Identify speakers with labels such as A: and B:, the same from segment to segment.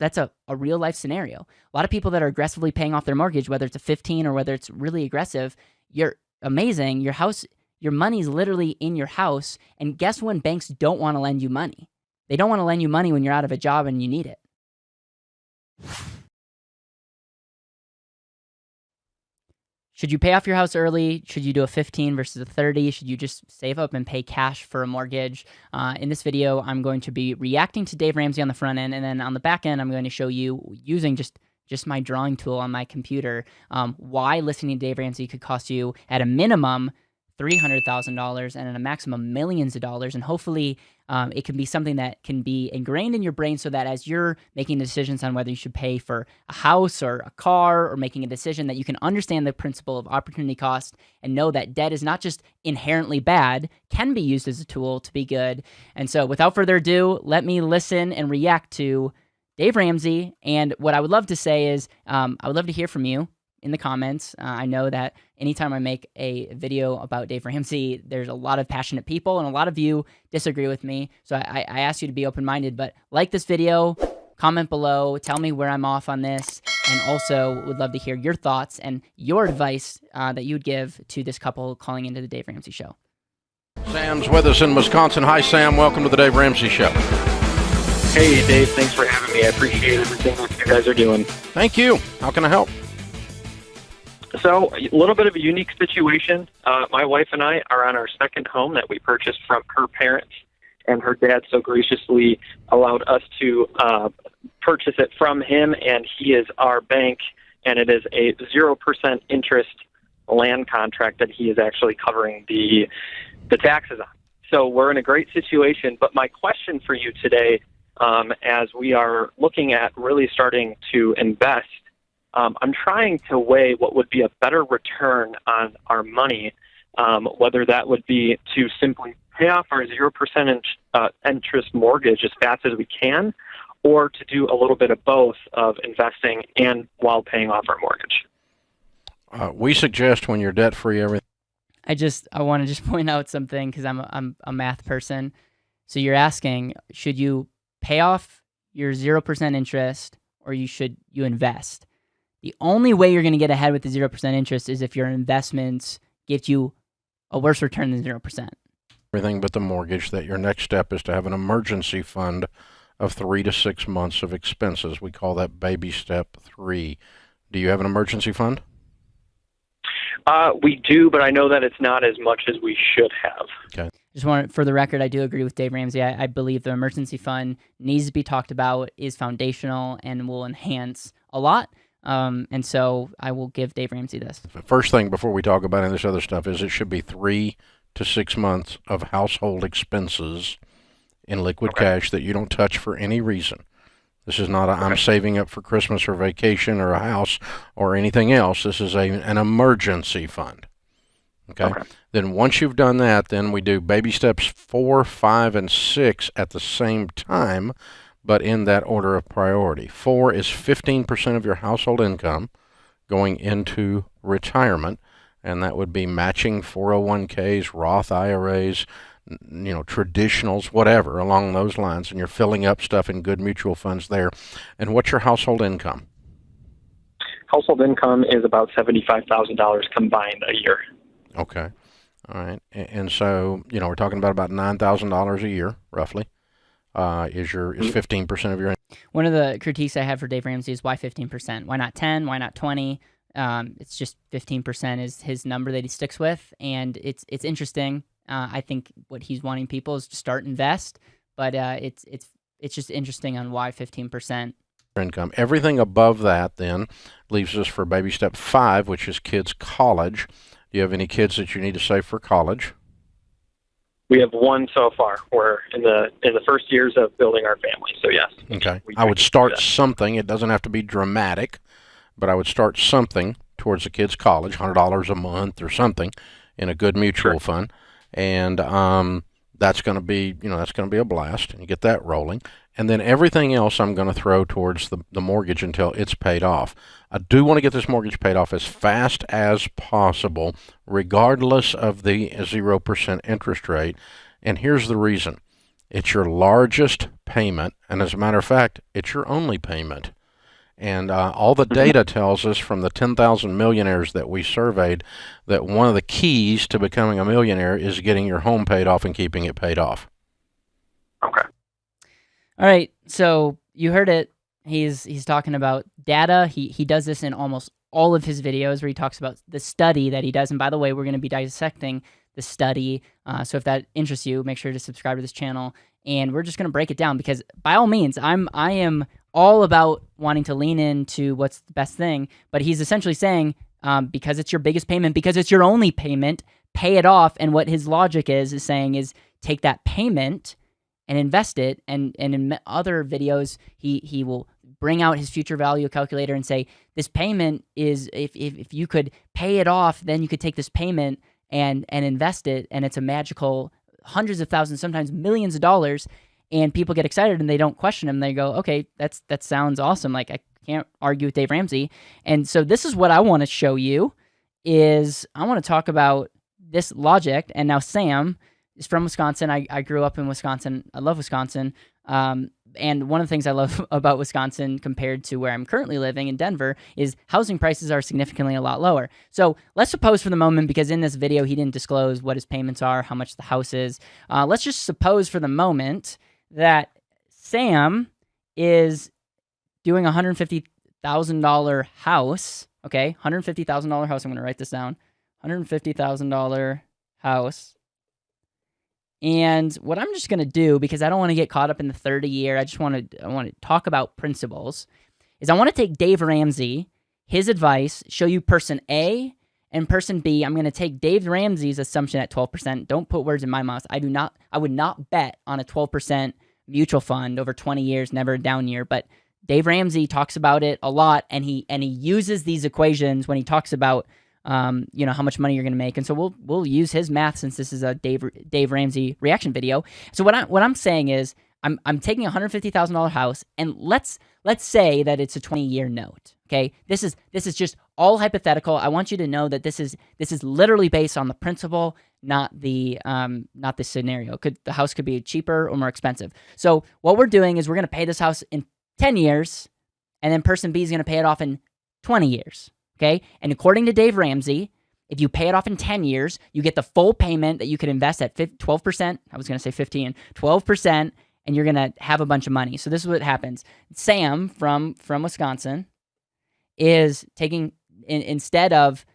A: that's a real life scenario. A lot of people that are aggressively paying off their mortgage, whether it's a 15 or whether it's really aggressive, you're amazing. Your money's literally in your house. And guess when banks don't want to lend you money? They don't want to lend you money when you're out of a job and you need it. Should you pay off your house early? Should you do a 15 versus a 30? Should you just save up and pay cash for a mortgage? In this video, I'm going to be reacting to Dave Ramsey on the front end, and then on the back end, I'm going to show you using just my drawing tool on my computer why listening to Dave Ramsey could cost you at a minimum $300,000 and at a maximum millions of dollars. And hopefully it can be something that can be ingrained in your brain so that as you're making decisions on whether you should pay for a house or a car or making a decision, that you can understand the principle of opportunity cost and know that debt is not just inherently bad, can be used as a tool to be good. And so without further ado, let me listen and react to Dave Ramsey. And what I would love to say is I would love to hear from you in the comments. I know that anytime I make a video about Dave Ramsey, there's a lot of passionate people and a lot of you disagree with me. So I ask you to be open-minded, but like this video, comment below, tell me where I'm off on this, and also would love to hear your thoughts and your advice that you would give to this couple calling into the Dave Ramsey Show.
B: Sam's with us in Wisconsin. Hi, Sam. Welcome to the Dave Ramsey Show.
C: Hey, Dave. Thanks for having me. I appreciate everything that you guys are doing.
B: Thank you. How can I help?
C: So, a little bit of a unique situation. My wife and I are on our second home that we purchased from her parents, and her dad so graciously allowed us to purchase it from him, and he is our bank, and it is a 0% interest land contract that he is actually covering the taxes on. So we're in a great situation, but my question for you today, as we are looking at really starting to invest, I'm trying to weigh what would be a better return on our money, whether that would be to simply pay off our 0% interest mortgage as fast as we can, or to do a little bit of both of investing and while paying off our mortgage.
B: We suggest when you're debt-free, everything.
A: I want to just point out something because I'm a math person. So you're asking, should you pay off your 0% interest or should you invest? The only way you're going to get ahead with the 0% interest is if your investments give you a worse return than 0%.
B: Everything but the mortgage, that your next step is to have an emergency fund of 3 to 6 months of expenses. We call that baby step 3. Do you have an emergency fund?
C: We do, but I know that it's not as much as we should have.
B: Okay.
A: Just want, for the record, I do agree with Dave Ramsey. I believe the emergency fund needs to be talked about, is foundational, and will enhance a lot. And so I will give Dave Ramsey this.
B: The first thing before we talk about any of this other stuff is it should be 3 to 6 months of household expenses in liquid cash that you don't touch for any reason. This is not I'm saving up for Christmas or vacation or a house or anything else. This is an emergency fund. Okay? Then once you've done that, then we do baby steps 4, 5, and 6 at the same time, but in that order of priority. 4 is 15% of your household income going into retirement, and that would be matching 401ks, Roth IRAs, traditionals, whatever, along those lines, and you're filling up stuff in good mutual funds there. And what's your household income?
C: Household income is about $75,000 combined a year.
B: Okay. All right. And so, we're talking about $9,000 a year, roughly. Is 15% of your income.
A: One of the critiques I have for Dave Ramsey is why 15%? Why not 10? Why not 20? It's just 15% is his number that he sticks with, and it's interesting. I think what he's wanting people is to start invest, but it's just interesting on why 15%
B: income. Everything above that then leaves us for baby step 5, which is kids' college. Do you have any kids that you need to save for college?
C: We have one so far. We're in the first years of building our family, so yes.
B: Okay. I would start something. It doesn't have to be dramatic, but I would start something towards the kids' college, $100 a month or something, in a good mutual fund. And that's going to be, a blast, and you get that rolling. And then everything else I'm going to throw towards the mortgage until it's paid off. I do want to get this mortgage paid off as fast as possible, regardless of the 0% interest rate. And here's the reason. It's your largest payment, and as a matter of fact, it's your only payment. And all the data tells us from the 10,000 millionaires that we surveyed that one of the keys to becoming a millionaire is getting your home paid off and keeping it paid off.
C: Okay.
A: All right, so you heard it. He's talking about data. He does this in almost all of his videos where he talks about the study that he does. And by the way, we're going to be dissecting the study. So if that interests you, make sure to subscribe to this channel. And we're just going to break it down because by all means, I am all about wanting to lean into what's the best thing. But he's essentially saying, because it's your biggest payment, because it's your only payment, pay it off. And what his logic is saying is take that payment and invest it. And in other videos, he will bring out his future value calculator and say, this payment is, if you could pay it off, then you could take this payment and invest it. And it's a magical hundreds of thousands, sometimes millions of dollars. And people get excited and they don't question him. They go, okay, that sounds awesome. Like, I can't argue with Dave Ramsey. And so this is what I want to show you is I want to talk about this logic. And now Sam is from Wisconsin. I grew up in Wisconsin. I love Wisconsin. And one of the things I love about Wisconsin compared to where I'm currently living in Denver is housing prices are significantly a lot lower. So let's suppose for the moment, because in this video he didn't disclose what his payments are, how much the house is. Let's just suppose for the moment that Sam is doing a $150,000 house. Okay, $150,000 house. I'm going to write this down. $150,000 house. And what I'm just going to do, because I don't want to get caught up in the 30 year, I want to talk about principles, is I want to take Dave Ramsey, his advice, show you person A and person B. I'm going to take Dave Ramsey's assumption at 12%. Don't put words in my mouth. I would not bet on a 12% mutual fund over 20 years, never a down year, but Dave Ramsey talks about it a lot, and he uses these equations when he talks about how much money you're going to make. And so we'll use his math since this is a Dave Ramsey reaction video. So what I'm saying is I'm taking a $150,000 house, and let's say that it's a 20-year note. Okay, this is just all hypothetical. I want you to know that this is literally based on the principle, not the scenario. The house could be cheaper or more expensive. So what we're doing is we're going to pay this house in 10 years, and then person B is going to pay it off in 20 years. Okay, and according to Dave Ramsey, if you pay it off in 10 years, you get the full payment that you could invest at 12%. I was going to say 15, 12%, and you're going to have a bunch of money. So this is what happens. Sam from Wisconsin is taking, instead of,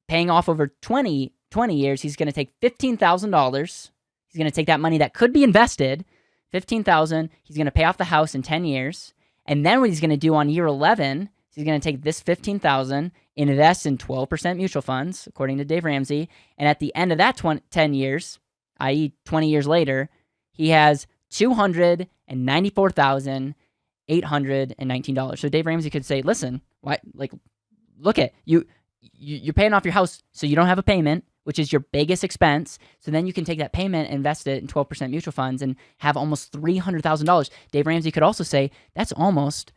A: paying off over 20 years, he's going to take $15,000. He's going to take that money that could be invested, $15,000. He's going to pay off the house in 10 years. And then what he's going to do on year 11, he's going to take this $15,000, invest in 12% mutual funds, according to Dave Ramsey, and at the end of that 10 years, i.e. 20 years later, he has $294,819. So Dave Ramsey could say, listen, why? Like, look at you're paying off your house, so you don't have a payment, which is your biggest expense. So then you can take that payment, invest it in 12% mutual funds, and have almost $300,000. Dave Ramsey could also say that's almost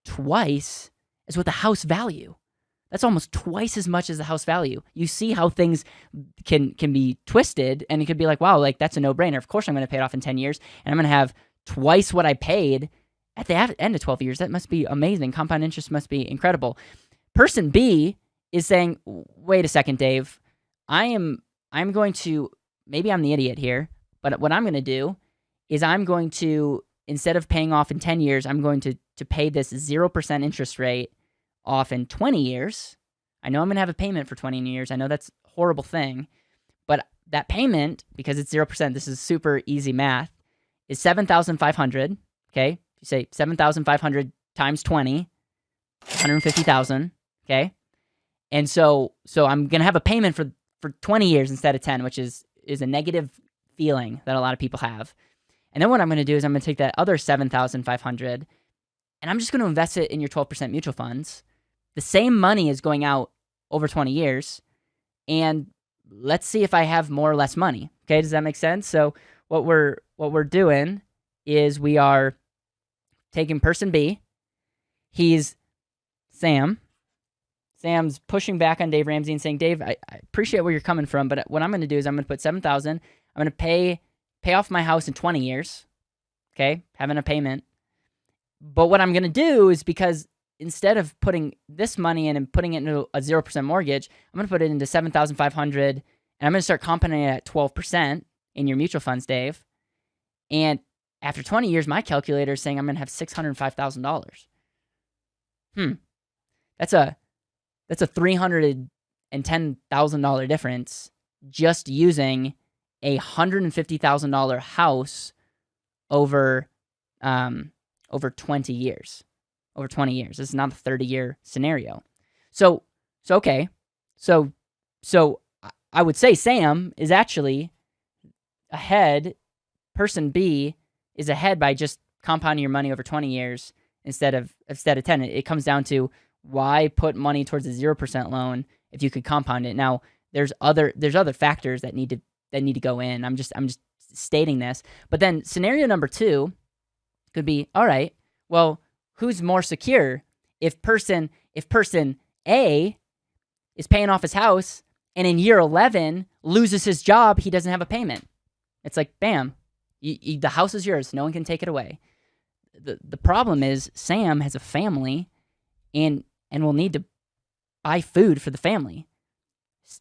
A: twice is what the house value. That's almost twice as much as the house value. You see how things can be twisted, and it could be like, wow, like that's a no-brainer. Of course I'm going to pay it off in 10 years, and I'm going to have twice what I paid at the end of 12 years. That must be amazing. Compound interest must be incredible. Person B is saying, wait a second, Dave. I'm going to, maybe I'm the idiot here, but what I'm going to do is I'm going to, instead of paying off in 10 years, I'm going to pay this 0% interest rate off in 20 years. I know I'm going to have a payment for 20 years. I know that's a horrible thing, but that payment, because it's 0%, this is super easy math, is $7,500, okay? You say 7,500 times 20, 150,000, okay? And so I'm going to have a payment for 20 years instead of 10, which is a negative feeling that a lot of people have. And then what I'm going to do is I'm going to take that other 7,500 and I'm just going to invest it in your 12% mutual funds. The same money is going out over 20 years, and let's see if I have more or less money. Okay, does that make sense? So what we're doing is we are taking person B. He's Sam. Sam's pushing back on Dave Ramsey and saying, Dave, I appreciate where you're coming from, but what I'm going to do is I'm going to put $7,000. I'm going to pay pay off my house in 20 years, okay, having a payment. But what I'm going to do is, because instead of putting this money in and putting it into a 0% mortgage, I'm going to put it into 7,500, and I'm going to start compounding it at 12% in your mutual funds, Dave. And after 20 years, my calculator is saying I'm going to have $605,000. That's a $310,000 difference just using a $150,000 house over 20 years. Over 20 years. This is not a 30-year scenario. So I would say Sam is actually ahead. Person B is ahead by just compounding your money over 20 years instead of 10. It comes down to, why put money towards a 0% loan if you could compound it? Now, there's other factors that need to go in. I'm just stating this. But then scenario number 2 could be, all right, well, who's more secure? If person A is paying off his house and in year 11 loses his job, he doesn't have a payment. It's like, bam, the house is yours. No one can take it away. The problem is Sam has a family and will need to buy food for the family.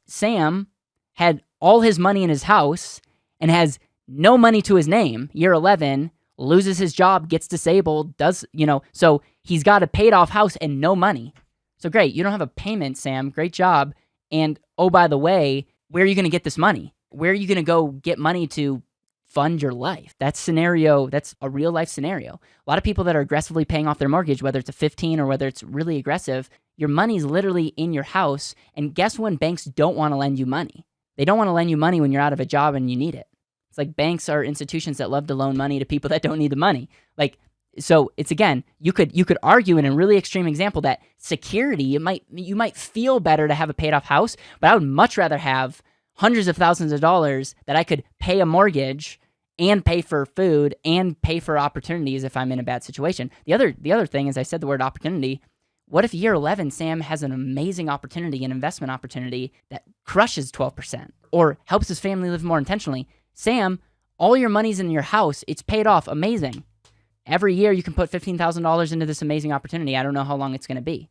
A: Sam had all his money in his house and has no money to his name. Year 11, loses his job, gets disabled, so he's got a paid off house and no money. So great, you don't have a payment, Sam. Great job. And oh, by the way, where are you going to get this money? Where are you going to go get money to fund your life? That's a real life scenario. A lot of people that are aggressively paying off their mortgage, whether it's a 15 or whether it's really aggressive, your money's literally in your house. And guess when banks don't want to lend you money? They don't want to lend you money when you're out of a job and you need it. It's like banks are institutions that love to loan money to people that don't need the money. So it's, again, you could argue in a really extreme example that security, you might feel better to have a paid off house, but I would much rather have hundreds of thousands of dollars that I could pay a mortgage and pay for food and pay for opportunities if I'm in a bad situation. The other thing is, I said the word opportunity. What if year 11, Sam has an amazing opportunity, an investment opportunity that crushes 12% or helps his family live more intentionally? Sam, all your money's in your house. It's paid off. Amazing. Every year you can put $15,000 into this amazing opportunity. I don't know how long it's going to be.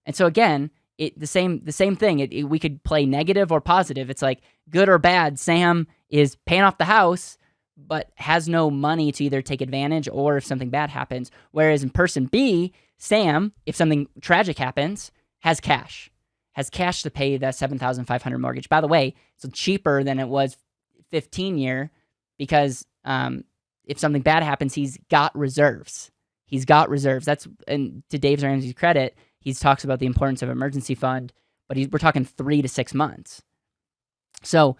A: And so again, the same thing. We could play negative or positive. It's like good or bad. Sam is paying off the house, but has no money to either take advantage or if something bad happens. Whereas in person B, Sam, if something tragic happens, has cash to pay that $7,500 mortgage. By the way, it's cheaper than it was 15-year because if something bad happens, he's got reserves. And to Dave Ramsey's credit, he talks about the importance of emergency fund, but we're talking 3 to 6 months. So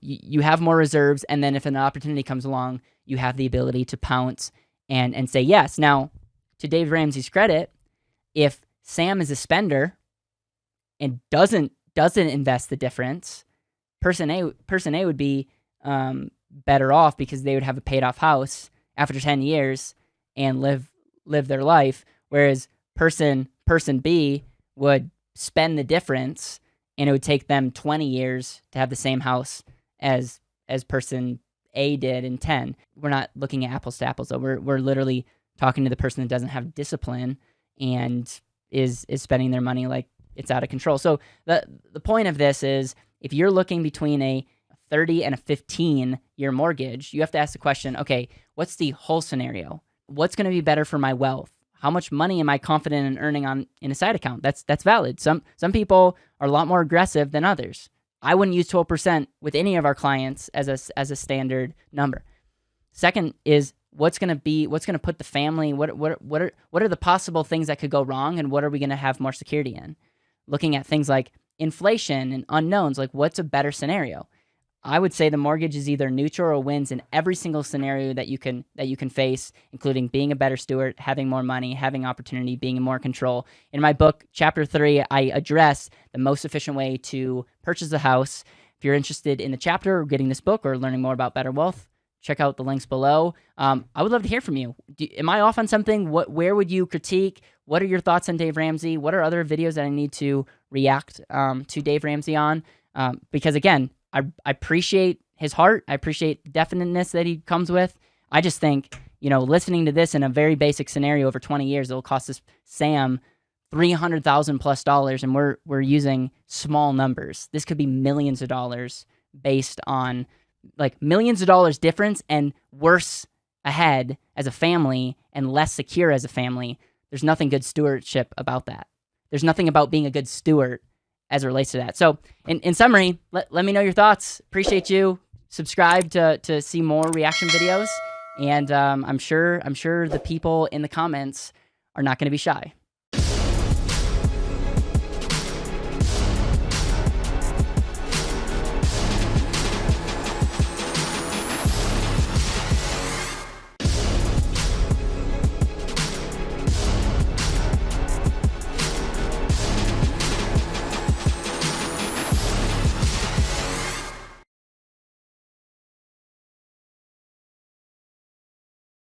A: you have more reserves, and then if an opportunity comes along, you have the ability to pounce and say yes. Now, to Dave Ramsey's credit, if Sam is a spender and doesn't invest the difference, person A would be better off because they would have a paid off house after 10 years and live their life, whereas person B would spend the difference and it would take them 20 years to have the same house as person A did in 10. We're not looking at apples to apples though. We're literally talking to the person that doesn't have discipline and is spending their money like it's out of control. So the point of this is, if you're looking between a 30 and a 15-year mortgage, you have to ask the question, okay, what's the whole scenario? What's going to be better for my wealth? How much money am I confident in earning in a side account? That's valid. Some people are a lot more aggressive than others. I wouldn't use 12% with any of our clients as a standard number. Second is, what's going to put the family, what are the possible things that could go wrong, and what are we going to have more security in? Looking at things like inflation and unknowns, like what's a better scenario? I would say the mortgage is either neutral or wins in every single scenario that you can face, including being a better steward, having more money, having opportunity, being in more control. In my book, Chapter 3, I address the most efficient way to purchase a house. If you're interested in the chapter or getting this book or learning more about BetterWealth, check out the links below. I would love to hear from you. Am I off on something? Where would you critique? What are your thoughts on Dave Ramsey? What are other videos that I need to react to Dave Ramsey on? Because again, I appreciate his heart. I appreciate the definiteness that he comes with. I just think, listening to this in a very basic scenario over 20 years, it'll cost us Sam $300,000+ and we're using small numbers. This could be millions of dollars based on millions of dollars difference and worse ahead as a family and less secure as a family. There's nothing good stewardship about that. There's nothing about being a good steward as it relates to that. So in summary, let me know your thoughts. Appreciate you. Subscribe to see more reaction videos. And I'm sure the people in the comments are not going to be shy.